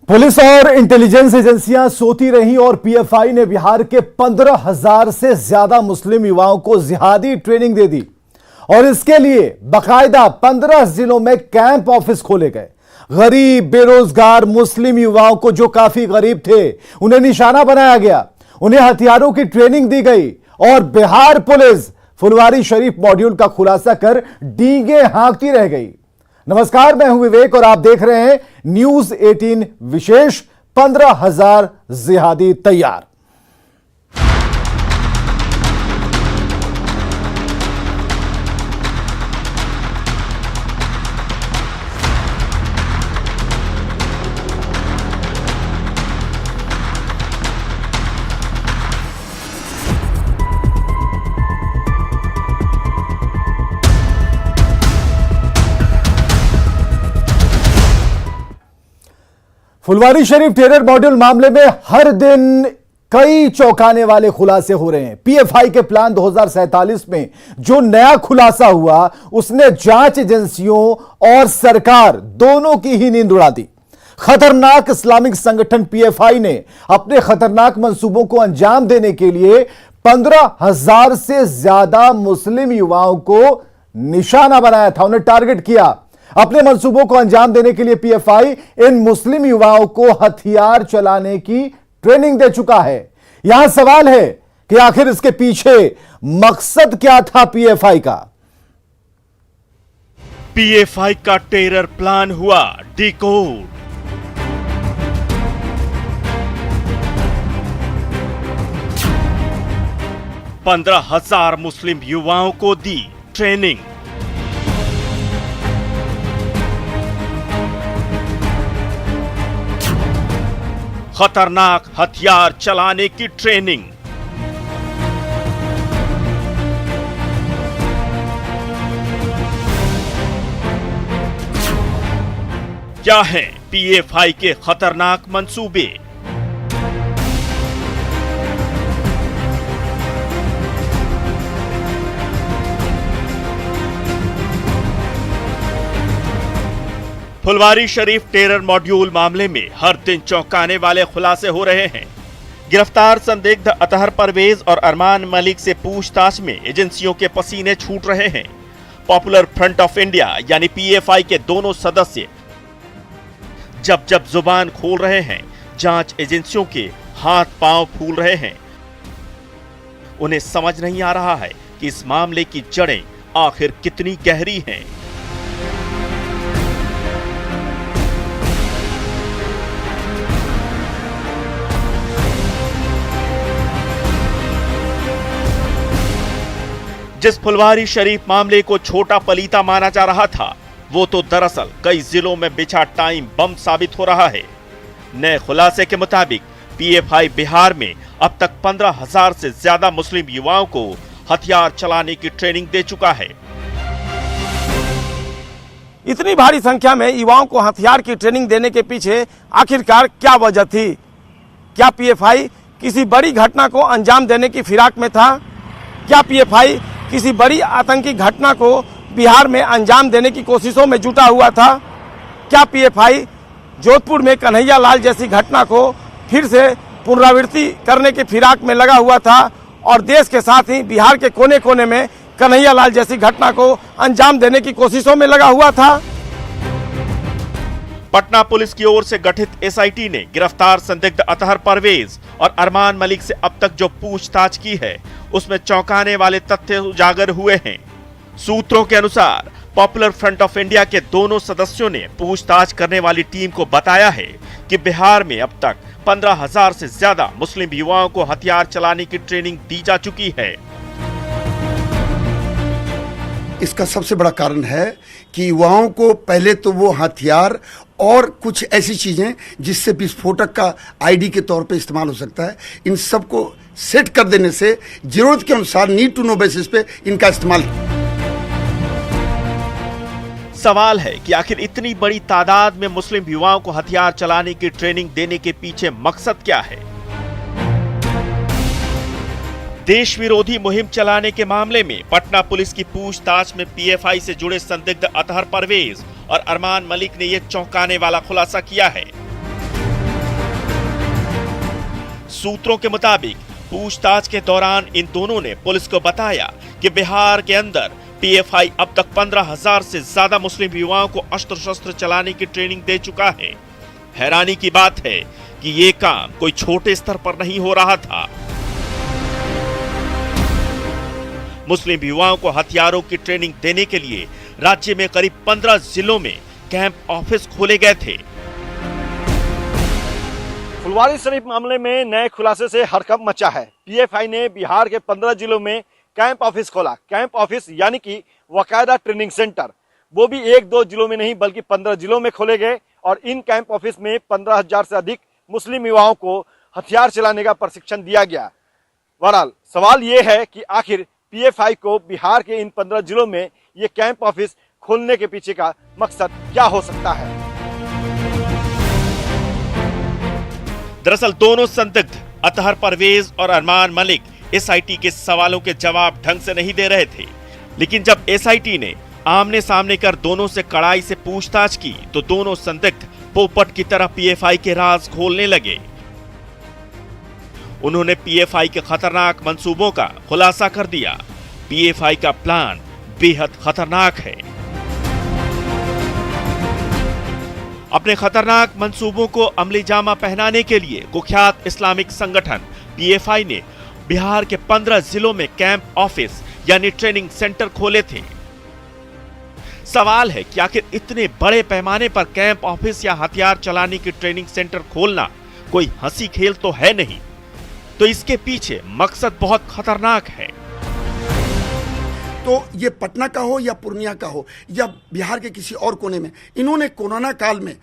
Police और intelligence एजेंसियां सोती रहीं और पीएफआई ने बिहार के 15,000 से ज्यादा मुस्लिम युवाओं को जिहादी ट्रेनिंग दे दी और इसके लिए बाकायदा 15 जिलों में कैंप ऑफिस खोले गए। गरीब बेरोजगार मुस्लिम युवाओं को, जो काफी गरीब थे, उन्हें निशाना बनाया गया, उन्हें हथियारों की ट्रेनिंग दी गई और बिहार पुलिस फुलवारी शरीफ मॉड्यूल का खुलासा कर डींगे हाँकती रह गई। नमस्कार, मैं हूं विवेक और आप देख रहे हैं न्यूज 18 विशेष 15,000 जिहादी तैयार। फुलवारी शरीफ टेरर मॉड्यूल मामले में हर दिन कई चौंकाने वाले खुलासे हो रहे हैं। पीएफआई के प्लान 2047 में जो नया खुलासा हुआ, उसने जांच एजेंसियों और सरकार दोनों की ही नींद उड़ा दी। खतरनाक इस्लामिक संगठन पीएफआई ने अपने खतरनाक मंसूबों को अंजाम देने के लिए 15,000 से ज्यादा मुस्लिम युवाओं को निशाना बनाया था, उन्हें टारगेट किया। अपने मंसूबों को अंजाम देने के लिए पीएफआई इन मुस्लिम युवाओं को हथियार चलाने की ट्रेनिंग दे चुका है। यहां सवाल है कि आखिर इसके पीछे मकसद क्या था पीएफआई का। पीएफआई का टेरर प्लान हुआ डिकोड। पंद्रह 15,000 मुस्लिम युवाओं को दी ट्रेनिंग। खतरनाक हथियार चलाने की ट्रेनिंग। क्या है पीएफआई के खतरनाक मंसूबे? फुलवारी शरीफ टेरर मॉड्यूल मामले में हर दिन चौंकाने वाले खुलासे हो रहे हैं। गिरफ्तार संदिग्ध अतहर परवेज और अरमान मलिक से पूछताछ में एजेंसियों के पसीने छूट रहे हैं। पॉपुलर फ्रंट ऑफ इंडिया यानी पीएफआई के दोनों सदस्य जब जब जुबान खोल रहे हैं, जांच एजेंसियों के हाथ पांव फूल रहे हैं। उन्हें समझ नहीं आ रहा है कि इस मामले की जड़ें आखिर कितनी गहरी हैं। जिस फुलवारी शरीफ मामले को छोटा पलीता माना जा रहा था, वो तो दरअसल कई जिलों में बिछा टाइम बम साबित हो रहा है। नए खुलासे के मुताबिक पीएफआई बिहार में अब तक 15,000 से ज्यादा मुस्लिम युवाओं को हथियार चलाने की ट्रेनिंग दे चुका है। इतनी भारी संख्या में युवाओं को हथियार की ट्रेनिंग देने के पीछे आखिरकार क्या वजह थी? क्या पीएफआई किसी बड़ी घटना को अंजाम देने की फिराक में था? क्या पीएफआई किसी बड़ी आतंकी घटना को बिहार में अंजाम देने की कोशिशों में जुटा हुआ था? क्या पीएफआई जोधपुर में कन्हैया लाल जैसी घटना को फिर से पुनरावृत्ति करने की फिराक में लगा हुआ था और देश के साथ ही बिहार के कोने कोने में कन्हैया लाल जैसी घटना को अंजाम देने की कोशिशों में लगा हुआ था? पटना पुलिस की ओर से गठित एसआईटी ने गिरफ्तार संदिग्ध अतहर परवेज और अरमान मलिक से अब तक जो पूछताछ की है, उसमें चौंकाने वाले तथ्य उजागर हुए हैं। सूत्रों के अनुसार पॉपुलर फ्रंट ऑफ इंडिया के दोनों सदस्यों ने पूछताछ करने वाली टीम को बताया है कि बिहार में अब तक 15,000 से ज्यादा मुस्लिम युवाओं को हथियार चलाने की ट्रेनिंग दी जा चुकी है। इसका सबसे बड़ा कारण है कि युवाओं को पहले तो वो हथियार और कुछ ऐसी चीजें जिससे विस्फोटक का आईडी के तौर पे इस्तेमाल हो सकता है, इन सब को सेट कर देने से जरूरत के अनुसार नीड टू नो बेसिस पे इनका इस्तेमाल। सवाल है कि आखिर इतनी बड़ी तादाद में मुस्लिम युवाओं को हथियार चलाने की ट्रेनिंग देने के पीछे मकसद क्या है? देश विरोधी मुहिम चलाने के मामले में पटना पुलिस की पूछताछ में पीएफआई से जुड़े संदिग्ध अतहर परवेज और अरमान मलिक ने यह चौंकाने वाला खुलासा किया है। सूत्रों के मुताबिक पूछताछ के दौरान इन दोनों ने पुलिस को बताया कि बिहार के अंदर पीएफआई अब तक 15,000 से ज्यादा मुस्लिम युवाओं को अस्त्र शस्त्र चलाने की ट्रेनिंग दे चुका है। हैरानी की बात है कि ये काम कोई छोटे स्तर पर नहीं हो रहा था। मुस्लिम युवाओं को हथियारों की ट्रेनिंग देने के लिए राज्य में करीब 15 जिलों में कैंप ऑफिस खोले गए थे। फुलवारी शरीफ मामले में नए खुलासे से हड़कंप मचा है। पीएफआई ने बिहार के 15 जिलों में कैंप ऑफिस खोला। कैंप ऑफिस यानी कि बाकायदा ट्रेनिंग सेंटर, वो भी 1-2 जिलों में नहीं बल्कि 15 जिलों में खोले गए और इन कैंप ऑफिस में 15,000 से अधिक मुस्लिम युवाओं को हथियार चलाने का प्रशिक्षण दिया गया। बहरहाल सवाल ये है कि आखिर पीएफआई को बिहार के इन 15 जिलों में ये कैंप ऑफिस खोलने के पीछे का मकसद क्या हो सकता है। दरअसल दोनों संदिग्ध अतहर परवेज और अरमान मलिक एसआईटी के सवालों के जवाब ढंग से नहीं दे रहे थे, लेकिन जब एसआईटी ने आमने सामने कर दोनों से कड़ाई से पूछताछ की तो दोनों संदिग्ध पोपट की तरह पीएफआई के राज खोलने लगे। उन्होंने पीएफआई के खतरनाक मंसूबों का खुलासा कर दिया। पीएफआई का प्लान बेहद खतरनाक है। अपने खतरनाक मंसूबों को अमली जामा पहनाने के लिए कुख्यात इस्लामिक संगठन पीएफआई ने बिहार के 15 जिलों में कैंप ऑफिस यानी ट्रेनिंग सेंटर खोले थे। सवाल है कि आखिर इतने बड़े पैमाने पर कैंप ऑफिस या हथियार चलाने की ट्रेनिंग सेंटर खोलना कोई हंसी खेल तो है नहीं, तो इसके पीछे मकसद बहुत खतरनाक है। तो ये पटना का हो या पूर्णिया का हो या बिहार के किसी और कोने में, इन्होंने कोरोना काल में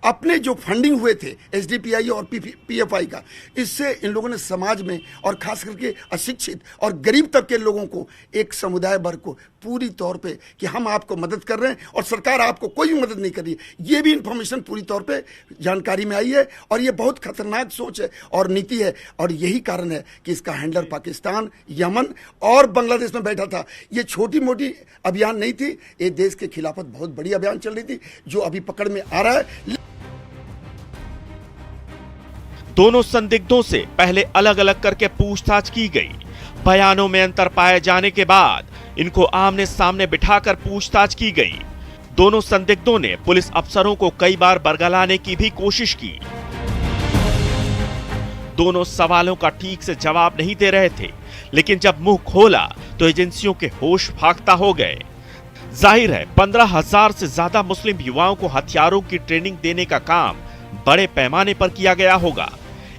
अपने जो फंडिंग हुए थे एसडीपीआई और पीएफआई का, इससे इन लोगों ने समाज में और खास करके अशिक्षित और गरीब तबके के लोगों को, एक समुदाय वर्ग को पूरी तौर पे कि हम आपको मदद कर रहे हैं और सरकार आपको कोई भी मदद नहीं कर रही है, ये भी इंफॉर्मेशन पूरी तौर पे जानकारी में आई है। और ये बहुत खतरनाक सोच है और नीति है और यही कारण है कि इसका हैंडलर पाकिस्तान, यमन और बांग्लादेश में बैठा था। ये छोटी मोटी अभियान नहीं थी, ये देश के खिलाफत बहुत बड़ी अभियान चल रही थी जो अभी पकड़ में आ रहा है। दोनों संदिग्धों से पहले अलग अलग करके पूछताछ की गई। बयानों में अंतर पाए जाने के बाद इनको आमने सामने बिठाकर पूछताछ की गई। दोनों संदिग्धों ने पुलिस अफसरों को कई बार बरगलाने की भी कोशिश की। दोनों सवालों का ठीक से जवाब नहीं दे रहे थे, लेकिन जब मुंह खोला तो एजेंसियों के होश फाख्ता हो गए। जाहिर है 15,000 से ज्यादा मुस्लिम युवाओं को हथियारों की ट्रेनिंग देने का काम बड़े पैमाने पर किया गया होगा।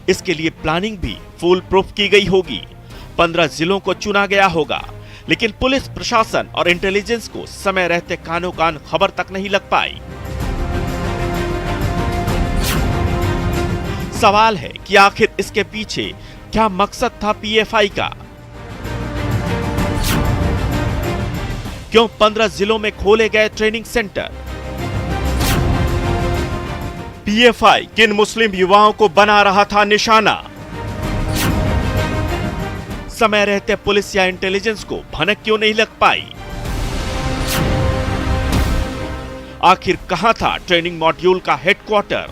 इसके लिए प्लानिंग भी फुल प्रूफ की गई होगी। 15 जिलों को चुना गया होगा, लेकिन पुलिस प्रशासन और इंटेलिजेंस को समय रहते कानो कान खबर तक नहीं लग पाई। सवाल है कि आखिर इसके पीछे क्या मकसद था पीएफआई का? क्यों 15 जिलों में खोले गए ट्रेनिंग सेंटर? पीएफआई किन मुस्लिम युवाओं को बना रहा था निशाना? समय रहते पुलिस या इंटेलिजेंस को भनक क्यों नहीं लग पाई? आखिर कहां था ट्रेनिंग मॉड्यूल का हेडक्वार्टर?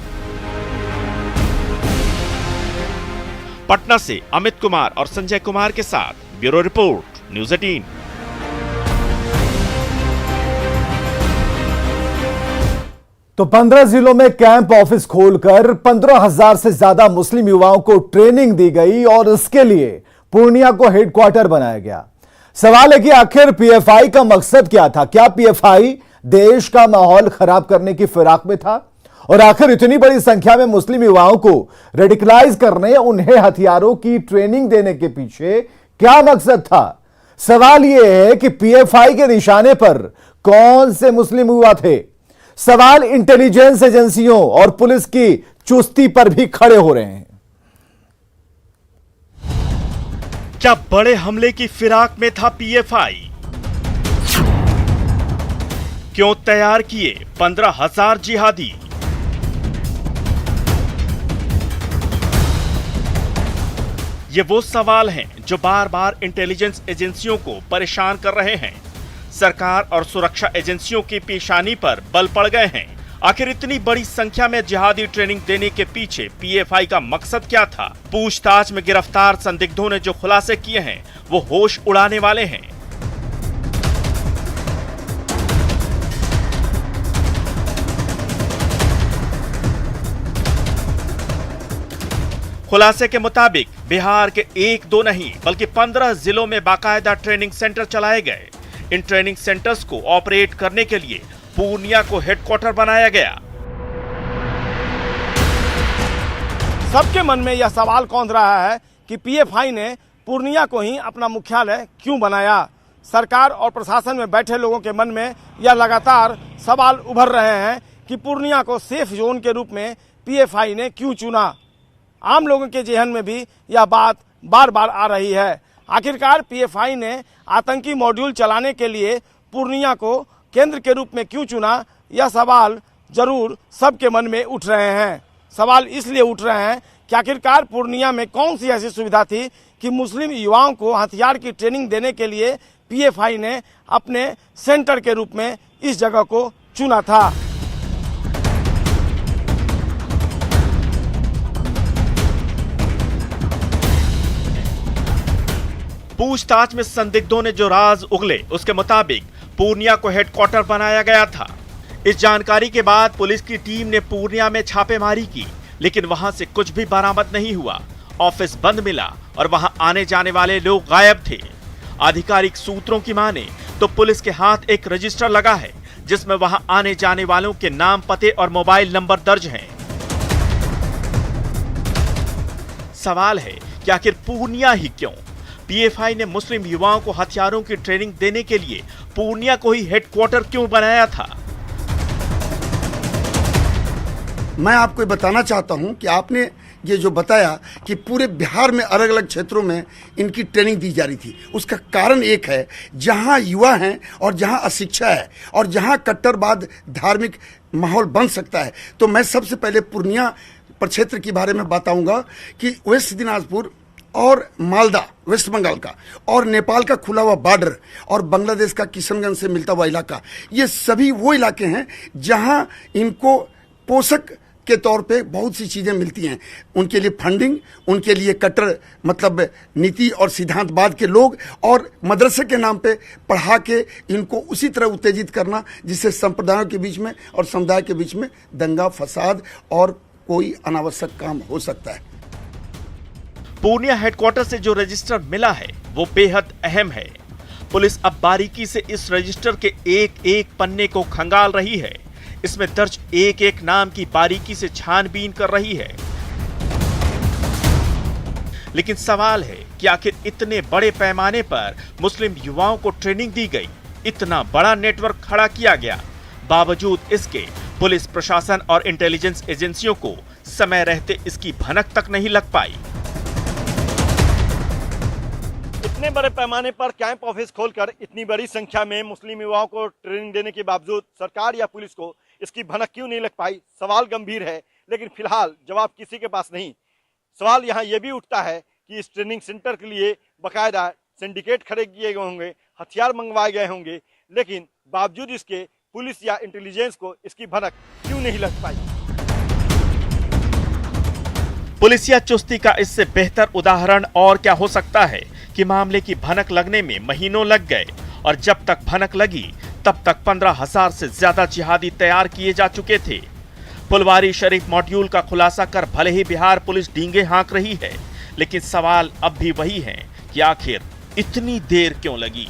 पटना से अमित कुमार और संजय कुमार के साथ ब्यूरो रिपोर्ट, न्यूज़ 18। तो 15 जिलों में कैंप ऑफिस खोलकर 15,000 से ज्यादा मुस्लिम युवाओं को ट्रेनिंग दी गई और इसके लिए पूर्णिया को हेडक्वार्टर बनाया गया। सवाल है कि आखिर पीएफआई का मकसद क्या था? क्या पीएफआई देश का माहौल खराब करने की फिराक में था? और आखिर इतनी बड़ी संख्या में मुस्लिम युवाओं को रेडिकलाइज करने, उन्हें हथियारों की ट्रेनिंग देने के पीछे क्या मकसद था? सवाल यह है कि पीएफआई के निशाने पर कौन से मुस्लिम युवा थे? सवाल इंटेलिजेंस एजेंसियों और पुलिस की चुस्ती पर भी खड़े हो रहे हैं। क्या बड़े हमले की फिराक में था पीएफआई? क्यों तैयार किए 15,000 जिहादी? ये वो सवाल हैं जो बार बार इंटेलिजेंस एजेंसियों को परेशान कर रहे हैं। सरकार और सुरक्षा एजेंसियों की पेशानी पर बल पड़ गए हैं। आखिर इतनी बड़ी संख्या में जिहादी ट्रेनिंग देने के पीछे पीएफआई का मकसद क्या था? पूछताछ में गिरफ्तार संदिग्धों ने जो खुलासे किए हैं वो होश उड़ाने वाले हैं। खुलासे के मुताबिक बिहार के 1-2 नहीं बल्कि 15 जिलों में बाकायदा ट्रेनिंग सेंटर चलाए गए। इन ट्रेनिंग सेंटर्स को ऑपरेट करने के लिए पूर्णिया को हेडक्वार्टर बनाया गया। सबके मन में यह सवाल कौंध रहा है कि पीएफआई ने पूर्णिया को ही अपना मुख्यालय क्यों बनाया। सरकार और प्रशासन में बैठे लोगों के मन में यह लगातार सवाल उभर रहे हैं कि पूर्णिया को सेफ जोन के रूप में पीएफआई ने क्यों चुना। आम लोगों के जेहन में भी यह बात बार बार आ रही है। आखिरकार पीएफआई ने आतंकी मॉड्यूल चलाने के लिए पूर्णिया को केंद्र के रूप में क्यों चुना, यह सवाल जरूर सबके मन में उठ रहे हैं। सवाल इसलिए उठ रहे हैं कि आखिरकार पूर्णिया में कौन सी ऐसी सुविधा थी कि मुस्लिम युवाओं को हथियार की ट्रेनिंग देने के लिए पीएफआई ने अपने सेंटर के रूप में इस जगह को चुना था। पूछताछ में संदिग्धों ने जो राज उगले उसके मुताबिक पूर्णिया को हेडक्वार्टर बनाया गया था। इस जानकारी के बाद पुलिस की टीम ने पूर्णिया में छापेमारी की, लेकिन वहां से कुछ भी बरामद नहीं हुआ। ऑफिस बंद मिला और वहां आने जाने वाले लोग गायब थे। आधिकारिक सूत्रों की माने तो पुलिस के हाथ एक रजिस्टर लगा है जिसमें वहां आने जाने वालों के नाम, पते और मोबाइल नंबर दर्ज हैं। सवाल है कि आखिर पूर्णिया ही क्यों? पीएफआई ने मुस्लिम युवाओं को हथियारों की ट्रेनिंग देने के लिए पूर्णिया को ही हेडक्वार्टर क्यों बनाया था? मैं आपको बताना चाहता हूं कि आपने ये जो बताया कि पूरे बिहार में अलग अलग क्षेत्रों में इनकी ट्रेनिंग दी जा रही थी, उसका कारण एक है, जहां युवा हैं और जहां अशिक्षा है और जहां कट्टरवाद धार्मिक माहौल बन सकता है। तो मैं सबसे पहले पूर्णिया प्रक्षेत्र के बारे में बताऊंगा कि वेस्ट दिनाजपुर और मालदा वेस्ट बंगाल का और नेपाल का खुला हुआ बॉर्डर और बांग्लादेश का किशनगंज से मिलता हुआ इलाका, ये सभी वो इलाके हैं जहां इनको पोषक के तौर पे बहुत सी चीजें मिलती हैं। उनके लिए फंडिंग, उनके लिए कट्टर मतलब नीति और सिद्धांतवाद के लोग, और मदरसे के नाम पे पढ़ा के इनको उसी तरह उत्तेजित करना जिससे संप्रदायों के बीच में और समुदाय के बीच में दंगा फसाद और कोई अनावश्यक काम हो सकता है। पूर्णिया हेडक्वार्टर से जो रजिस्टर मिला है वो बेहद अहम है। पुलिस अब बारीकी से इस रजिस्टर के एक एक पन्ने को खंगाल रही है। इसमें दर्ज एक एक नाम की बारीकी से छानबीन कर रही है। लेकिन सवाल है कि आखिर इतने बड़े पैमाने पर मुस्लिम युवाओं को ट्रेनिंग दी गई, इतना बड़ा नेटवर्क खड़ा किया गया, बावजूद इसके पुलिस प्रशासन और इंटेलिजेंस एजेंसियों को समय रहते इसकी भनक तक नहीं लग पाई। इतने बड़े पैमाने पर कैंप ऑफिस खोलकर इतनी बड़ी संख्या में मुस्लिम युवाओं को ट्रेनिंग देने के बावजूद सरकार या पुलिस को इसकी भनक क्यों नहीं लग पाई? सवाल गंभीर है, लेकिन फिलहाल जवाब किसी के पास नहीं। सवाल यहाँ ये भी उठता है कि इस ट्रेनिंग सेंटर के लिए बाकायदा सिंडिकेट खड़े किए गए होंगे, हथियार मंगवाए गए होंगे, लेकिन बावजूद इसके पुलिस या इंटेलिजेंस को इसकी भनक क्यों नहीं लग पाई? पुलिस या चुस्ती का इससे बेहतर उदाहरण और क्या हो सकता है कि मामले की भनक लगने में महीनों लग गए और जब तक भनक लगी तब तक 15,000 से ज्यादा जिहादी तैयार किए जा चुके थे। फुलवारी शरीफ मॉड्यूल का खुलासा कर भले ही बिहार पुलिस डींगे हाँक रही है, लेकिन सवाल अब भी वही है कि आखिर इतनी देर क्यों लगी?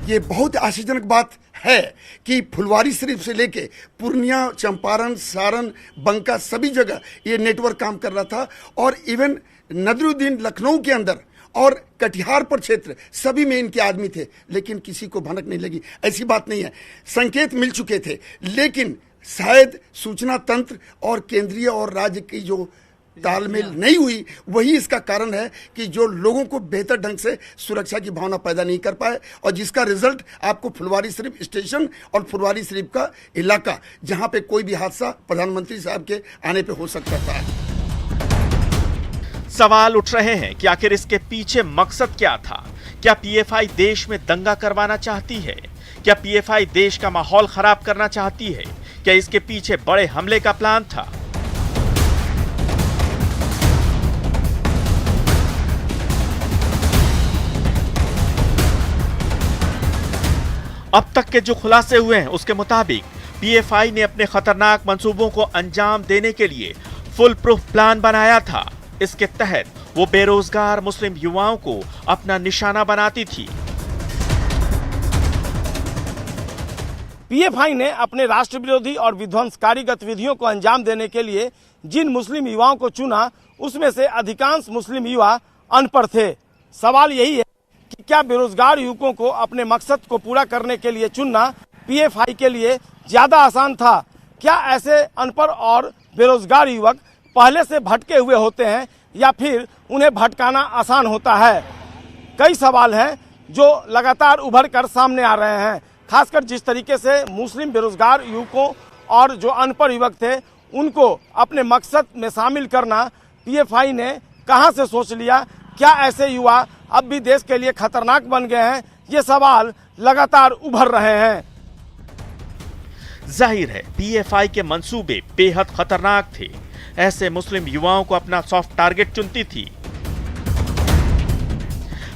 ये बहुत आश्चर्यजनक बात है कि फुलवारी शरीफ से लेके पूर्णिया, चंपारण, सारण, बंका सभी जगह ये नेटवर्क काम कर रहा था, और इवन नदरुद्दीन लखनऊ के अंदर और कटिहार पर क्षेत्र सभी में इनके आदमी थे, लेकिन किसी को भनक नहीं लगी। ऐसी बात नहीं है, संकेत मिल चुके थे, लेकिन शायद सूचना तंत्र और केंद्रीय और राज्य की जो तालमेल नहीं हुई, वही इसका कारण है कि जो लोगों को बेहतर ढंग से सुरक्षा की भावना पैदा नहीं कर पाए, और जिसका रिजल्ट आपको फुलवारी शरीफ स्टेशन और फुलवारी शरीफ का इलाका, जहां पे कोई भी हादसा प्रधानमंत्री साहब के आने पे हो सकता था। सवाल उठ रहे हैं कि आखिर इसके पीछे मकसद क्या था? क्या पीएफआई देश में दंगा करवाना चाहती है? क्या पीएफआई देश का माहौल खराब करना चाहती है? क्या इसके पीछे बड़े हमले का प्लान था? अब तक के जो खुलासे हुए हैं उसके मुताबिक पीएफआई ने अपने खतरनाक मंसूबों को अंजाम देने के लिए फुल प्रूफ प्लान बनाया था। इसके तहत वो बेरोजगार मुस्लिम युवाओं को अपना निशाना बनाती थी। पीएफआई ने अपने राष्ट्र विरोधी और विध्वंसकारी गतिविधियों को अंजाम देने के लिए जिन मुस्लिम युवाओं को चुना, उसमें से अधिकांश मुस्लिम युवा अनपढ़ थे। सवाल यही है कि क्या बेरोजगार युवकों को अपने मकसद को पूरा करने के लिए चुनना पीएफआई के लिए ज्यादा आसान था? क्या ऐसे अनपढ़ और बेरोजगार युवक पहले से भटके हुए होते हैं या फिर उन्हें भटकाना आसान होता है? कई सवाल हैं जो लगातार उभर कर सामने आ रहे हैं। खासकर जिस तरीके से मुस्लिम बेरोजगार युवकों और जो अनपढ़ युवक थे उनको अपने मकसद में शामिल करना पीएफआई ने कहां से सोच लिया? क्या ऐसे युवा अब भी देश के लिए खतरनाक बन गए हैं? ये सवाल लगातार उभर रहे हैं। जाहिर है पीएफआई के मंसूबे बेहद खतरनाक थे। ऐसे मुस्लिम युवाओं को अपना सॉफ्ट टारगेट चुनती थी।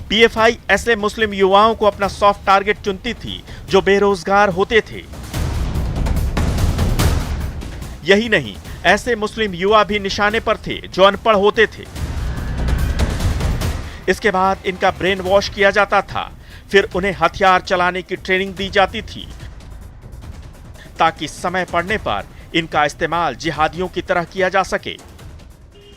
पीएफआई ऐसे मुस्लिम युवाओं को अपना सॉफ्ट टारगेट चुनती थी जो बेरोजगार होते थे। यही नहीं, ऐसे मुस्लिम युवा भी निशाने पर थे जो अनपढ़ होते थे। इसके बाद इनका ब्रेन वॉश किया जाता था, फिर उन्हें हथियार चलाने की ट्रेनिंग दी जाती थी ताकि समय पड़ने पर इनका इस्तेमाल जिहादियों की तरह किया जा सके।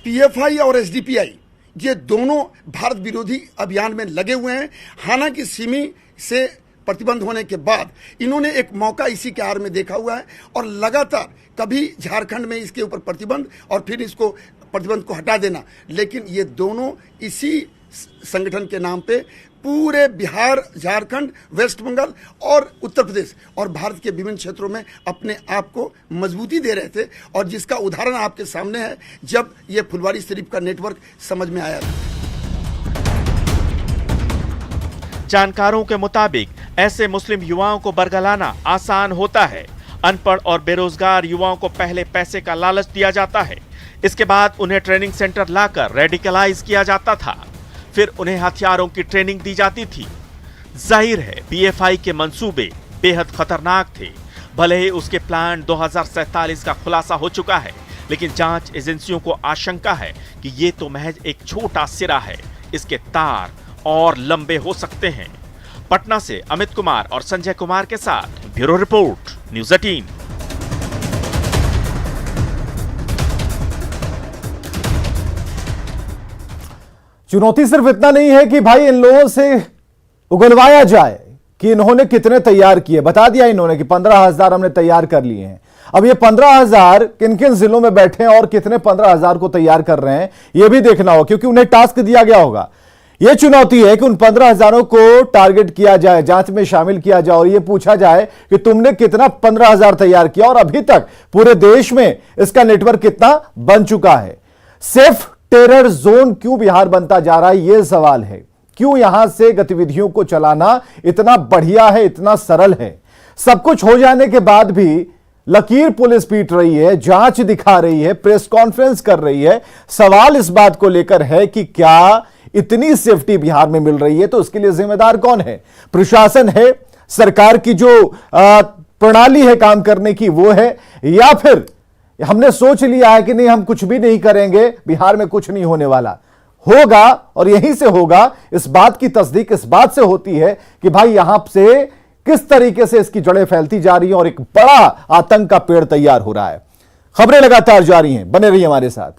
पीएफआई और एसडीपीआई ये दोनों भारत विरोधी अभियान में लगे हुए हैं। हालांकि सिमी से प्रतिबंध होने के बाद इन्होंने एक मौका इसी के आड़ में देखा हुआ है और लगातार कभी झारखंड में इसके ऊपर प्रतिबंध और फिर इसको प्रतिबंध को हटा देना, लेकिन ये दोनों इसी संगठन के नाम पे पूरे बिहार, झारखंड, वेस्ट बंगाल और उत्तर प्रदेश और भारत के विभिन्न क्षेत्रों में अपने आप को मजबूती दे रहे थे, और जिसका उदाहरण आपके सामने है जब ये फुलवारी शरीफ का नेटवर्क समझ में आया था। जानकारों के मुताबिक ऐसे मुस्लिम युवाओं को बरगलाना आसान होता है। अनपढ़ और बेरोजगार युवाओं को पहले पैसे का लालच दिया जाता है, इसके बाद उन्हें ट्रेनिंग सेंटर लाकर रेडिकलाइज किया जाता था, फिर उन्हें हथियारों की ट्रेनिंग दी जाती थी। जाहिर है पीएफआई के मंसूबे बेहद खतरनाक थे। भले ही उसके प्लान 2047 का खुलासा हो चुका है, लेकिन जांच एजेंसियों को आशंका है कि ये तो महज एक छोटा सिरा है, इसके तार और लंबे हो सकते हैं। पटना से अमित कुमार और संजय कुमार के साथ ब्यूरो रिपोर्ट, न्यूज़ 18। चुनौती सिर्फ इतना नहीं है कि भाई इन लोगों से उगलवाया जाए कि इन्होंने कितने तैयार किए। बता दिया इन्होंने कि 15,000 हमने तैयार कर लिए हैं। अब ये 15,000 किन किन जिलों में बैठे हैं और कितने 15,000 को तैयार कर रहे हैं ये भी देखना होगा, क्योंकि उन्हें टास्क दिया गया होगा। यह चुनौती है कि उन 15,000 को टारगेट किया जाए, जांच में शामिल किया जाए और यह पूछा जाए कि तुमने कितना 15,000 तैयार किया और अभी तक पूरे देश में इसका नेटवर्क कितना बन चुका है। सिर्फ टेरर जोन क्यों बिहार बनता जा रहा है, यह सवाल है। क्यों यहां से गतिविधियों को चलाना इतना बढ़िया है, इतना सरल है। सब कुछ हो जाने के बाद भी लकीर पुलिस पीट रही है, जांच दिखा रही है, प्रेस कॉन्फ्रेंस कर रही है। सवाल इस बात को लेकर है कि क्या इतनी सेफ्टी बिहार में मिल रही है तो उसके लिए जिम्मेदार कौन है? प्रशासन है, सरकार की जो प्रणाली है काम करने की वो है, या फिर हमने सोच लिया है कि नहीं हम कुछ भी नहीं करेंगे, बिहार में कुछ नहीं होने वाला। होगा और यहीं से होगा। इस बात की तस्दीक इस बात से होती है कि भाई यहां से किस तरीके से इसकी जड़ें फैलती जा रही हैं और एक बड़ा आतंक का पेड़ तैयार हो रहा है। खबरें लगातार जारी हैं, बने रहिए हमारे साथ।